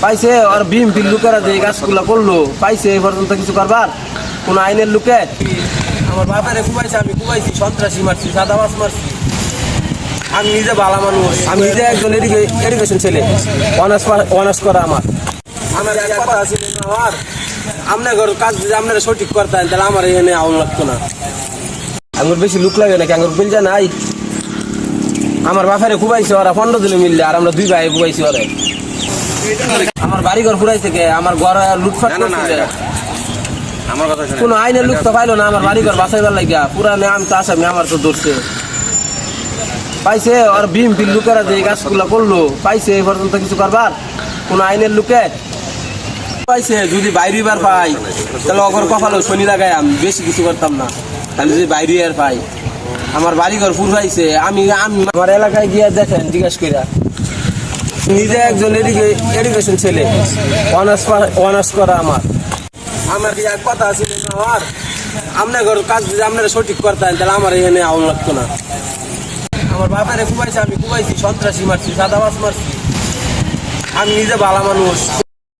পাইছে আর বিএমপির লোকেরা যে এই কাজগুলো করলো পাইছে এই পর্যন্ত কিছু করবার কোন আইনের লোকে? আমার বাপারে কুবাইছে, আমি কুবাইছি, সন্ত্রাসী মারছি, সাদাবাস মারছি। আমি নিজে ভালো মানুষ, আমি নিজে একজন এডুকেশন ছেলে, অনার্স করা আমার এক কথা ছিল আমার আপনার কাজ যদি আপনারা সঠিক করতেন তাহলে আমার এখানে আউন লাগতো না। আমার বেশি লুক লাগে নাকি আমার বিল যা নাই। আমার বাপারে কুবাইছে ওরা 15 দিনে মিললে, আর আমরা 2 ভাই কুবাইছি ওরে। আমার বাড়ি ঘর পুরাই থেকে আমার ঘর লুটফাট করছে, কোন আইনের লোক তো পাইলো না আমার বাড়ি ঘর বাঁচাইবার লাগিয়া। পুরানে আমি তো আসামি, আমার তো ধরছে। পাইছে আর বিএমপির লোকেরা যে এই কাজগুলো করলো পাইছে এই পর্যন্ত কিছু করবার কোন আইনের লোকে? পাইছে যদি বাইরেবার পাই তাহলে অগর কপালো শনি লাগাই আমি বেশি কিছু করতাম না। তাহলে যদি বাইরে আর পাই, আমার বাড়িঘর পুরাইছে। আমি আমার এলাকায় গিয়ে দেখেন জিজ্ঞেস কইরা, নিজে একজন এডুকেশন ছেলে, অনার্স করা আমার এক কথা ছিল আমার আপনার কাজ যদি আপনারা সঠিক করতেন তাহলে আমার এখানে আউন লাগতো না। আমার বাপারে কুবাইছে, আমি কুবাইছি, সন্ত্রাসী মারছি, সাদাবাস মারছি। আমি নিজে ভালো মানুষ।